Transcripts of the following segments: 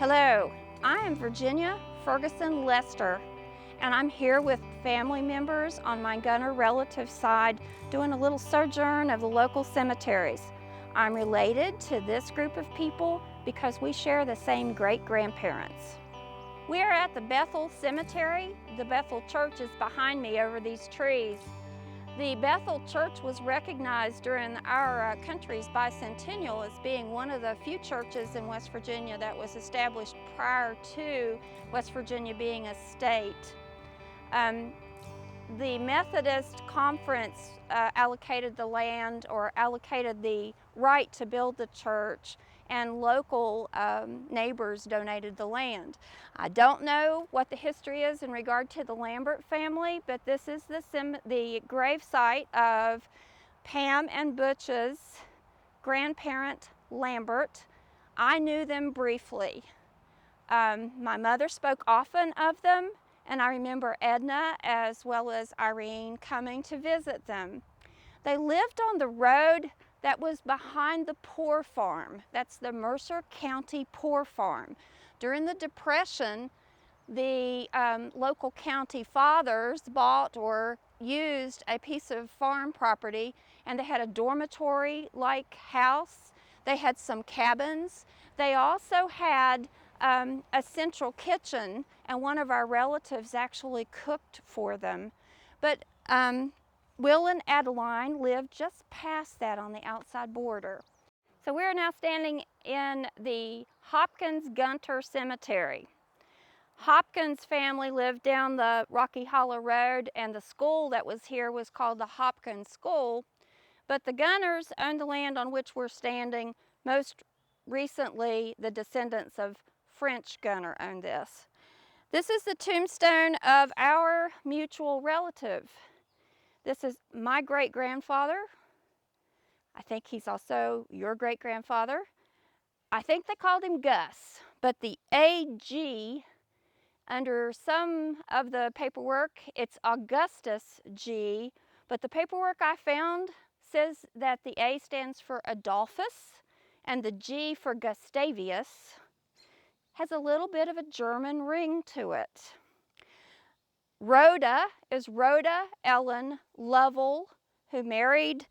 Hello, I am Virginia Ferguson Lester, and I'm here with family members on my Gunner relative side doing a little sojourn of the local cemeteries. I'm related to this group of people because we share the same great-grandparents. We are at the Bethel Cemetery. The Bethel Church is behind me over these trees. The Bethel Church was recognized during our country's bicentennial as being one of the few churches in West Virginia that was established prior to West Virginia being a state. The Methodist Conference allocated the land or allocated the right to build the church, and local neighbors donated the land. I don't know what the history is in regard to the Lambert family, but this is the grave site of Pam and Butch's grandparent Lambert. I knew them briefly. My mother spoke often of them, and I remember Edna as well as Irene coming to visit them. They lived on the road that was behind the Poor Farm. That's the Mercer County Poor Farm. During the Depression, the local county fathers bought or used a piece of farm property, and they had a dormitory-like house. They had some cabins. They also had a central kitchen, and one of our relatives actually cooked for them. But Will and Adeline lived just past that on the outside border. So we're now standing in the Hopkins Gunter Cemetery. Hopkins family lived down the Rocky Hollow Road, and the school that was here was called the Hopkins School. But the Gunners owned the land on which we're standing. Most recently, the descendants of French Gunner owned this. This is the tombstone of our mutual relative. This is my great-grandfather. I think he's also your great-grandfather. I think they called him Gus, but the AG, under some of the paperwork, it's Augustus G, but the paperwork I found says that the A stands for Adolphus and the G for Gustavius. Has a little bit of a German ring to it. Rhoda is Rhoda Ellen Lovell, who married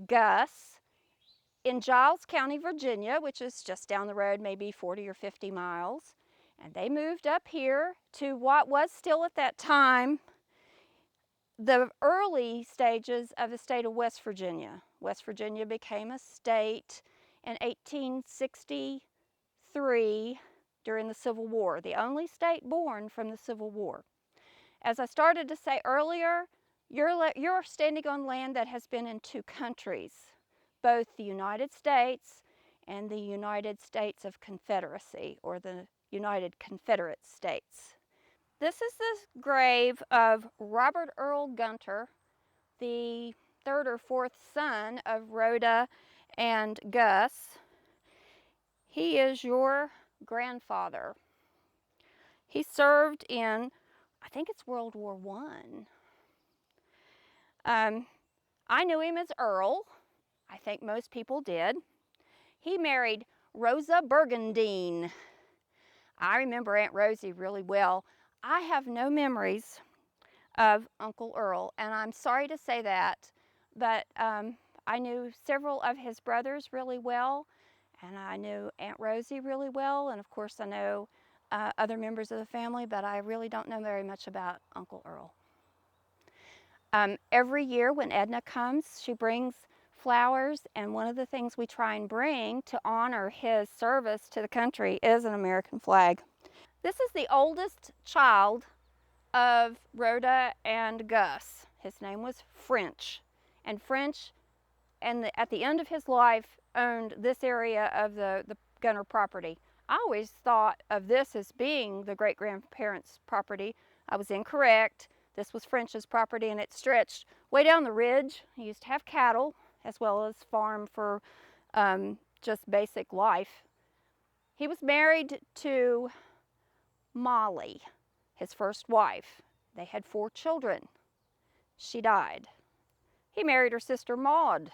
Gus in Giles County, Virginia, which is just down the road, maybe 40 or 50 miles. And they moved up here to what was still at that time the early stages of the state of West Virginia. West Virginia became a state in 1863 during the Civil War, the only state born from the Civil War. As I started to say earlier, you're standing on land that has been in two countries, both the United States and the United States of Confederacy, or the United Confederate States. This is the grave of Robert Earl Gunter, the third or fourth son of Rhoda and Gus. He is your grandfather. He served in, I think it's World War I. I knew him as Earl. I think most people did. He married Rosa Burgundine. I remember Aunt Rosie really well. I have no memories of Uncle Earl, and I'm sorry to say that, but I knew several of his brothers really well, and I knew Aunt Rosie really well, and of course I know other members of the family, but I really don't know very much about Uncle Earl. Every year when Edna comes, she brings flowers, and one of the things we try and bring to honor his service to the country is an American flag. This is the oldest child of Rhoda and Gus. His name was French, and French, at the end of his life, owned this area of the Gunner property. I always thought of this as being the great-grandparents' property. I was incorrect. This was French's property, and it stretched way down the ridge. He used to have cattle as well as farm for just basic life. He was married to Molly, his first wife. They had 4 children. She died. He married her sister Maud.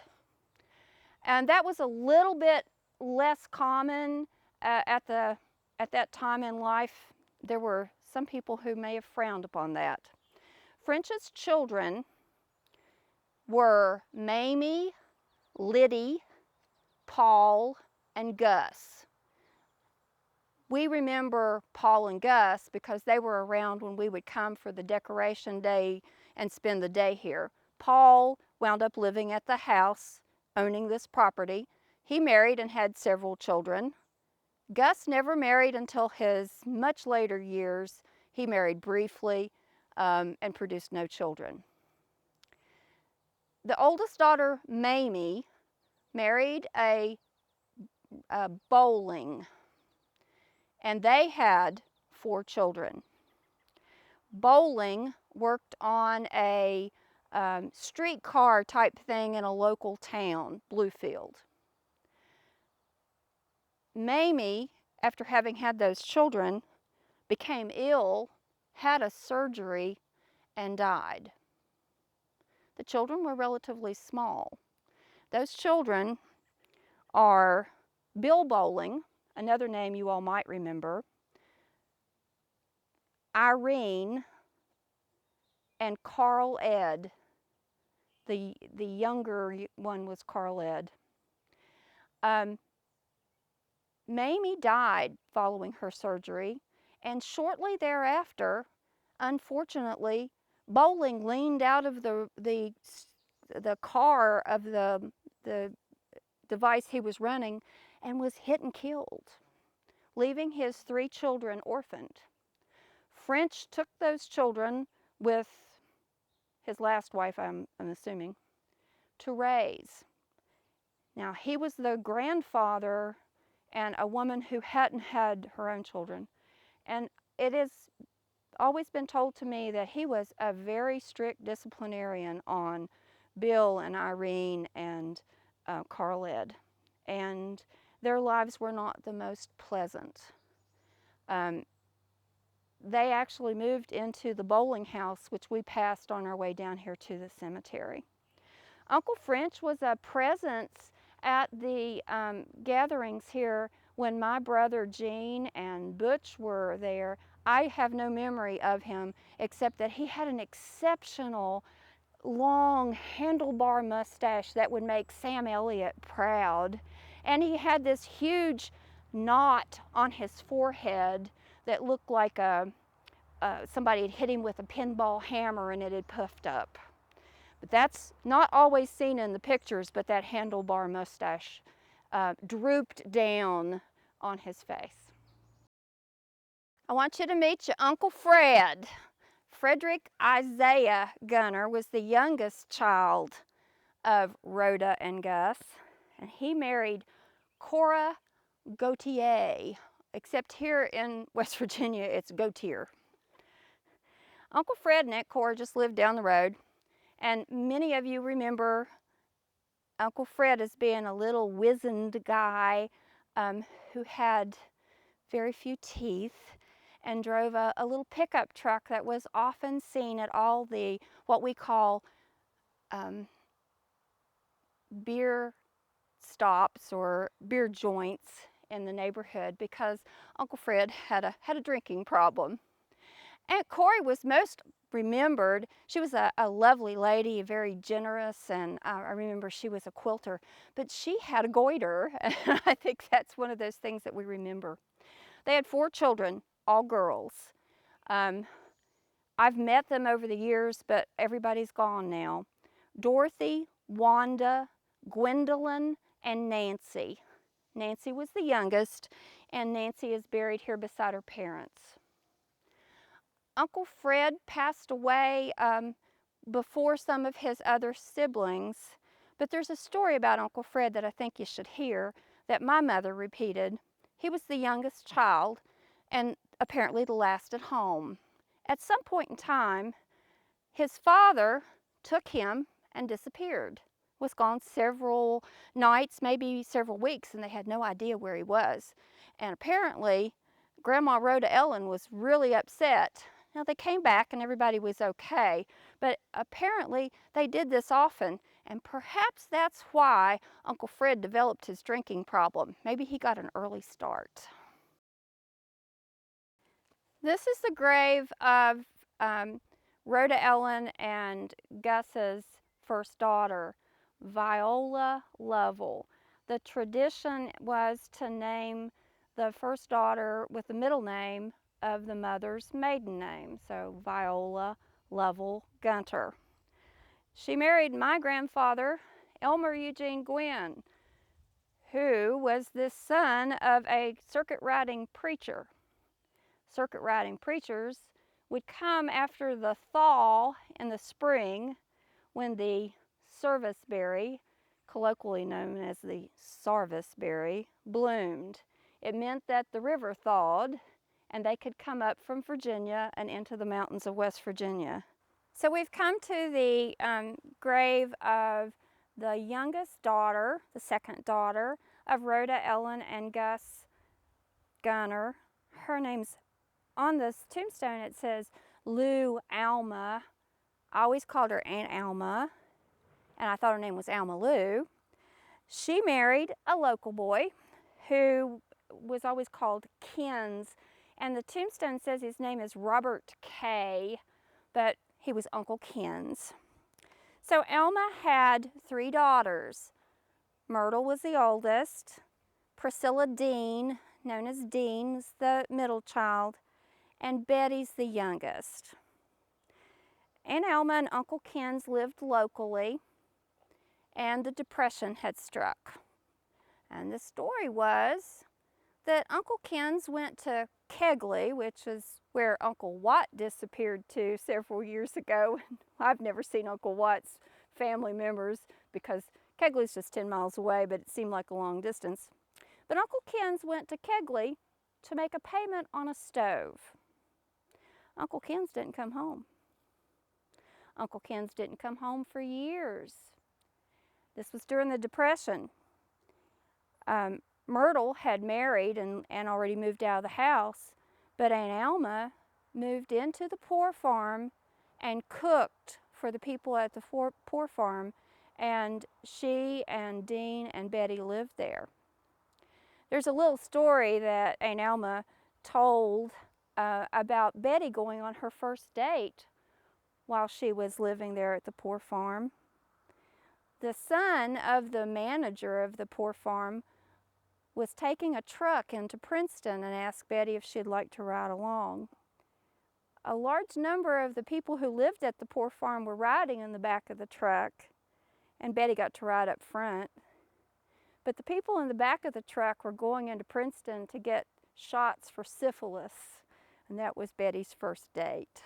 And that was a little bit less common at the at that time in life, there were some people who may have frowned upon that. French's children were Mamie, Liddy, Paul, and Gus. We remember Paul and Gus because they were around when we would come for the decoration day and spend the day here. Paul wound up living at the house, owning this property. He married and had several children. Gus never married until his much later years. He married briefly and produced no children. The oldest daughter, Mamie, married a Bowling, and they had 4 children. Bowling worked on a streetcar type thing in a local town, Bluefield. Mamie, after having had those children, became ill, had a surgery, and died. The children were relatively small. Those children are Bill Bowling, another name you all might remember, Irene, and Carl Ed. The younger one was Carl Ed. Mamie died following her surgery, and shortly thereafter, unfortunately, Bowling leaned out of the car of the device he was running and was hit and killed, leaving his 3 children orphaned. French took those children with his last wife, I'm assuming, to raise. Now, he was the grandfather and a woman who hadn't had her own children. And it has always been told to me that he was a very strict disciplinarian on Bill and Irene and Carl Ed. And their lives were not the most pleasant. They actually moved into the Bowling house, which we passed on our way down here to the cemetery. Uncle French was a presence at the gatherings here when my brother Gene and Butch were there. I have no memory of him except that he had an exceptional long handlebar mustache that would make Sam Elliott proud. And he had this huge knot on his forehead that looked like somebody had hit him with a pinball hammer and it had puffed up. But that's not always seen in the pictures, but that handlebar mustache drooped down on his face. I want you to meet your Uncle Fred. Frederick Isaiah Gunner was the youngest child of Rhoda and Gus, and he married Cora Gautier, except here in West Virginia it's Gautier. Uncle Fred and Aunt Cora just lived down the road, and many of you remember Uncle Fred as being a little wizened guy who had very few teeth and drove a little pickup truck that was often seen at all the what we call beer stops or beer joints in the neighborhood, because Uncle Fred had a drinking problem. Aunt Corrie was most remembered. She was a lovely lady, very generous, and I remember she was a quilter, but she had a goiter, and I think that's one of those things that we remember. They had 4 children, all girls. I've met them over the years, but everybody's gone now. Dorothy, Wanda, Gwendolyn, and Nancy. Nancy was the youngest, and Nancy is buried here beside her parents. Uncle Fred passed away before some of his other siblings, but there's a story about Uncle Fred that I think you should hear that my mother repeated. He was the youngest child and apparently the last at home. At some point in time, his father took him and disappeared. Was gone several nights, maybe several weeks, and they had no idea where he was. And apparently, Grandma Rhoda Ellen was really upset. Now, they came back and everybody was okay, but apparently they did this often, and perhaps that's why Uncle Fred developed his drinking problem. Maybe he got an early start. This is the grave of Rhoda Ellen and Gus's first daughter, Viola Lovell. The tradition was to name the first daughter with the middle name of the mother's maiden name, so Viola Lovell Gunter. She married my grandfather, Elmer Eugene Gwynn, who was the son of a circuit riding preacher. Circuit riding preachers would come after the thaw in the spring when the serviceberry, colloquially known as the sarvisberry, bloomed. It meant that the river thawed and they could come up from Virginia and into the mountains of West Virginia. So we've come to the grave of the youngest daughter, the second daughter of Rhoda Ellen and Gus Gunter. Her name's on this tombstone. It says Lou Alma. I always called her Aunt Alma, and I thought her name was Alma Lou. She married a local boy who was always called Kins, and the tombstone says his name is Robert Kay, but he was Uncle Kins. So Alma had 3 daughters. Myrtle was the oldest. Priscilla Dean, known as Dean's the middle child, and Betty's the youngest. Aunt Alma and Uncle Kins lived locally, and the Depression had struck. And the story was that Uncle Kins went to Kegley, which is where Uncle Watt disappeared to several years ago. I've never seen Uncle Watt's family members because Kegley's just 10 miles away, but it seemed like a long distance. But Uncle Kins went to Kegley to make a payment on a stove. Uncle Kins didn't come home. Uncle Kins didn't come home for years. This was during the Depression. Myrtle had married and already moved out of the house, but Aunt Alma moved into the poor farm and cooked for the people at the poor farm, and she and Dean and Betty lived there. There's a little story that Aunt Alma told about Betty going on her first date while she was living there at the poor farm. The son of the manager of the poor farm was taking a truck into Princeton and asked Betty if she'd like to ride along. A large number of the people who lived at the poor farm were riding in the back of the truck, and Betty got to ride up front. But the people in the back of the truck were going into Princeton to get shots for syphilis, and that was Betty's first date.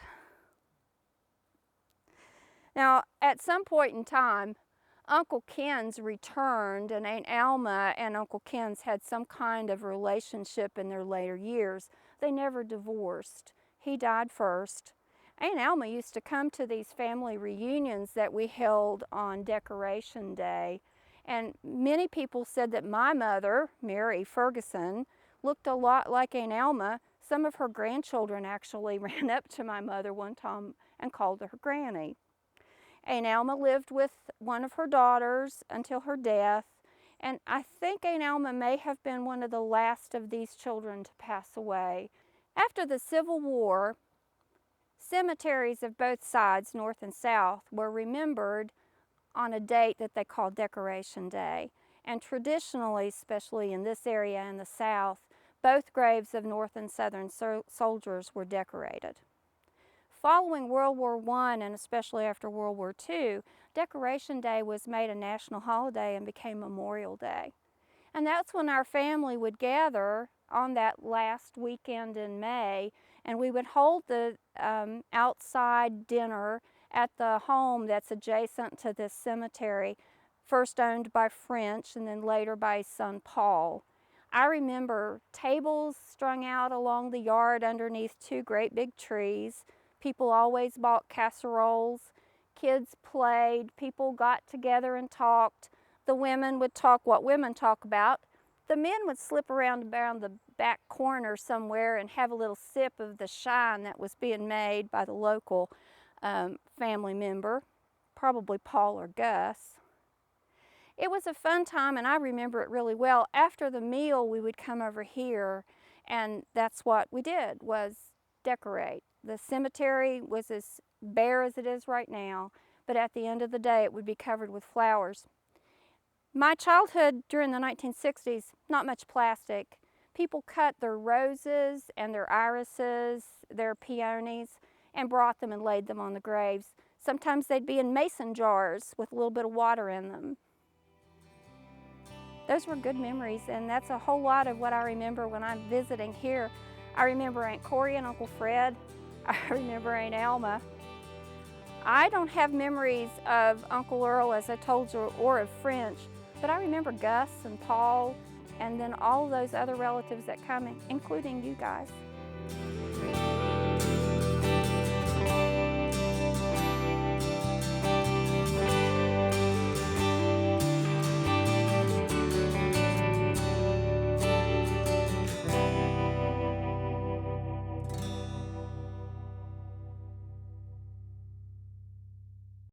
Now, at some point in time, Uncle Kins returned, and Aunt Alma and Uncle Kins had some kind of relationship in their later years. They never divorced. He died first. Aunt Alma used to come to these family reunions that we held on Decoration Day, and many people said that my mother, Mary Ferguson, looked a lot like Aunt Alma. Some of her grandchildren actually ran up to my mother one time and called her Granny. Aunt Alma lived with one of her daughters until her death, and I think Aunt Alma may have been one of the last of these children to pass away. After the Civil War, cemeteries of both sides, North and South, were remembered on a date that they called Decoration Day. And traditionally, especially in this area in the South, both graves of North and Southern soldiers were decorated. Following World War I, and especially after World War II, Decoration Day was made a national holiday and became Memorial Day. And that's when our family would gather on that last weekend in May, and we would hold the outside dinner at the home that's adjacent to this cemetery, first owned by French and then later by his son Paul. I remember tables strung out along the yard underneath 2 great big trees. People always bought casseroles. Kids played. People got together and talked. The women would talk what women talk about. The men would slip around the back corner somewhere and have a little sip of the shine that was being made by the local family member, probably Paul or Gus. It was a fun time, and I remember it really well. After the meal, we would come over here, and that's what we did, was decorate. The cemetery was as bare as it is right now, but at the end of the day it would be covered with flowers. My childhood during the 1960s, not much plastic. People cut their roses and their irises, their peonies, and brought them and laid them on the graves. Sometimes they'd be in mason jars with a little bit of water in them. Those were good memories, and that's a whole lot of what I remember when I'm visiting here. I remember Aunt Corrie and Uncle Fred. I remember Aunt Alma. I don't have memories of Uncle Earl, as I told you, or of French, but I remember Gus and Paul, and then all those other relatives that come, including you guys.